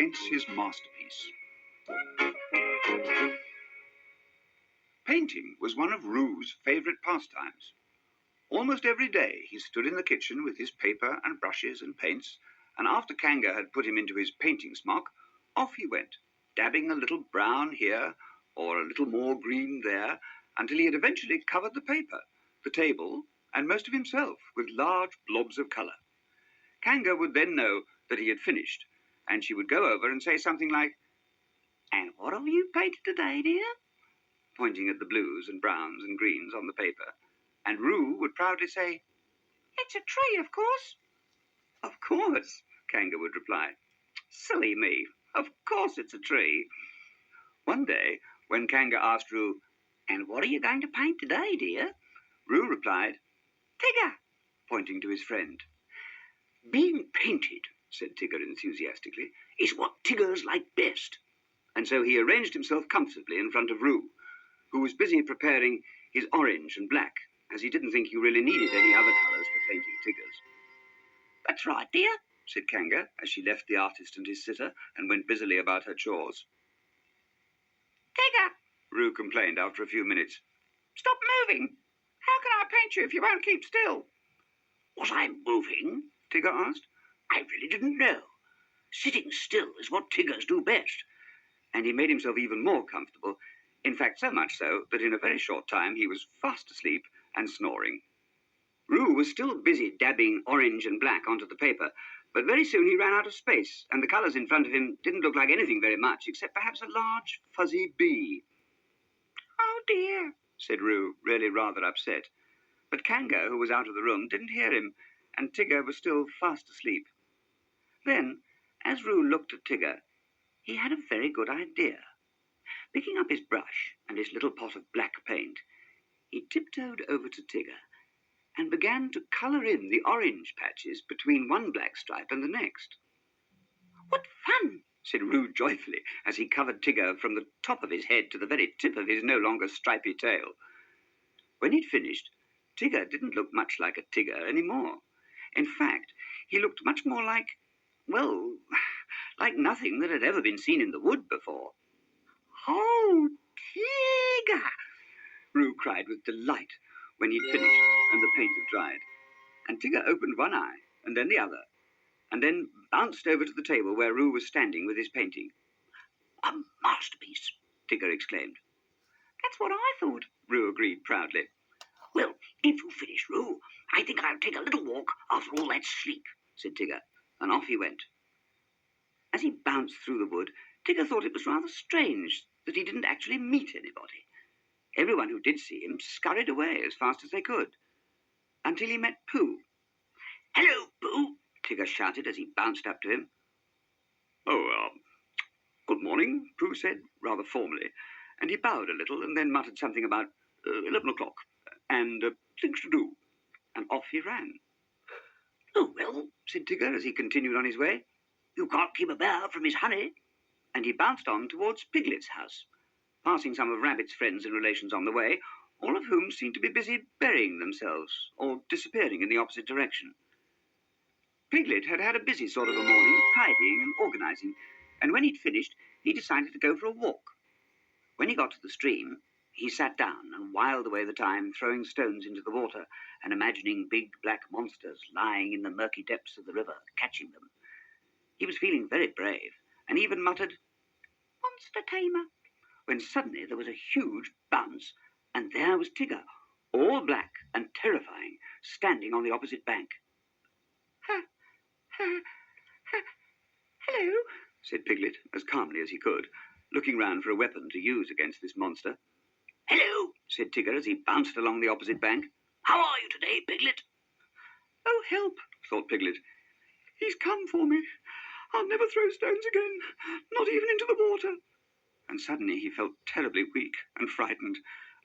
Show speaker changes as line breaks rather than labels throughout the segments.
paints his masterpiece. Painting was one of Rue's favourite pastimes. Almost every day he stood in the kitchen with his paper and brushes and paints, and after Kanga had put him into his painting smock, off he went, dabbing a little brown here or a little more green there, until he had eventually covered the paper, the table, and most of himself with large blobs of colour. Kanga would then know that he had finished, and she would go over and say something like, "And what have you painted today, dear?" pointing at the blues and browns and greens on the paper. And Rue would proudly say, "It's a tree, of course." "Of course," Kanga would reply. "Silly me, of course it's a tree." One day, when Kanga asked Rue, "And what are you going to paint today, dear?" Rue replied, "Tigger," pointing to his friend. "Being painted," said Tigger enthusiastically, "is what Tiggers like best." And so he arranged himself comfortably in front of Rue, who was busy preparing his orange and black, as he didn't think you really needed any other colours for painting Tiggers. "That's right, dear," said Kanga, as she left the artist and his sitter and went busily about her chores. "Tigger," Rue complained after a few minutes, "stop moving. How can I paint you if you won't keep still?" "Was I moving?" Tigger asked. "I really didn't know. Sitting still is what Tiggers do best." And he made himself even more comfortable, in fact so much so that in a very short time he was fast asleep and snoring. Rue was still busy dabbing orange and black onto the paper, but very soon he ran out of space, and the colours in front of him didn't look like anything very much, except perhaps a large fuzzy bee. "Oh dear," said Rue, really rather upset. But Kanga, who was out of the room, didn't hear him, and Tigger was still fast asleep. Then, as Rue looked at Tigger, he had a very good idea. Picking up his brush and his little pot of black paint, he tiptoed over to Tigger and began to colour in the orange patches between one black stripe and the next. "What fun!" said Rue joyfully, as he covered Tigger from the top of his head to the very tip of his no longer stripy tail. When he'd finished, Tigger didn't look much like a Tigger any more. In fact, he looked much more like, well, like nothing that had ever been seen in the wood before. "Oh, Tigger!" Rue cried with delight when he'd finished and the paint had dried. And Tigger opened one eye and then the other, and then bounced over to the table where Rue was standing with his painting. "A masterpiece!" Tigger exclaimed. "That's what I thought," Rue agreed proudly. "Well, if you finish, Rue, I think I'll take a little walk after all that sleep," said Tigger, and off he went. As he bounced through the wood, Tigger thought it was rather strange that he didn't actually meet anybody. Everyone who did see him scurried away as fast as they could, until he met Pooh. "Hello, Pooh," Tigger shouted as he bounced up to him. "Oh, good morning," Pooh said, rather formally, and he bowed a little and then muttered something about 11 o'clock and things to do, and off he ran. "Oh, well," said Tigger as he continued on his way, "you can't keep a bear from his honey." And he bounced on towards Piglet's house, passing some of Rabbit's friends and relations on the way, all of whom seemed to be busy burying themselves or disappearing in the opposite direction. Piglet had had a busy sort of a morning, tidying and organising, and when he'd finished, he decided to go for a walk. When he got to the stream, he sat down and whiled away the time throwing stones into the water and imagining big black monsters lying in the murky depths of the river, catching them. He was feeling very brave, and even muttered, "Monster tamer," when suddenly there was a huge bounce, and there was Tigger, all black and terrifying, standing on the opposite bank. "Hello," said Piglet, as calmly as he could, looking round for a weapon to use against this monster. "Hello," said Tigger as he bounced along the opposite bank. "How are you today, Piglet?" "Oh, help," thought Piglet. "He's come for me. I'll never throw stones again, not even into the water." And suddenly he felt terribly weak and frightened,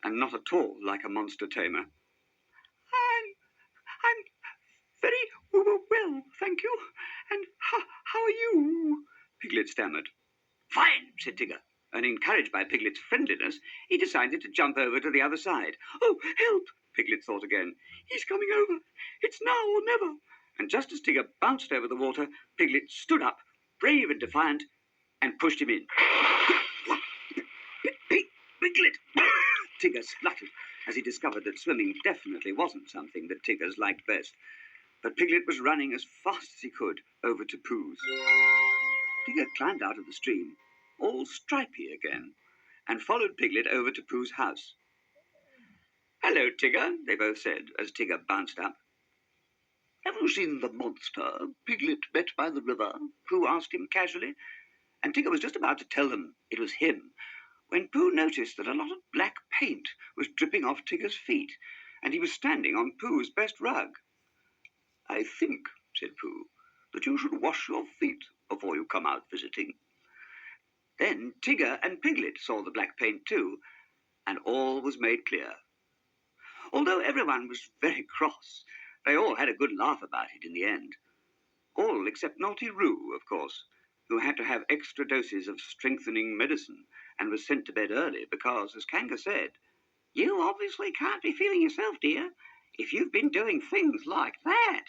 and not at all like a monster tamer. I'm very well, thank you. And how are you?" Piglet stammered. "Fine," said Tigger, and encouraged by Piglet's friendliness, he decided to jump over to the other side. "Oh, help," Piglet thought again. "He's coming over. It's now or never." And just as Tigger bounced over the water, Piglet stood up, brave and defiant, and pushed him in. Piglet! Tigger spluttered as he discovered that swimming definitely wasn't something that Tiggers liked best. But Piglet was running as fast as he could over to Pooh's. Tigger climbed out of the stream, all stripy again, and followed Piglet over to Pooh's house. "Hello, Tigger," they both said as Tigger bounced up. "Have you seen the monster Piglet met by the river?" Pooh asked him casually, and Tigger was just about to tell them it was him when Pooh noticed that a lot of black paint was dripping off Tigger's feet, and he was standing on Pooh's best rug. "I think," said Pooh, "that you should wash your feet before you come out visiting." Then Tigger and Piglet saw the black paint too, and all was made clear. Although everyone was very cross, they all had a good laugh about it in the end. All except Naughty Roo, of course, who had to have extra doses of strengthening medicine and was sent to bed early because, as Kanga said, "You obviously can't be feeling yourself, dear, if you've been doing things like that."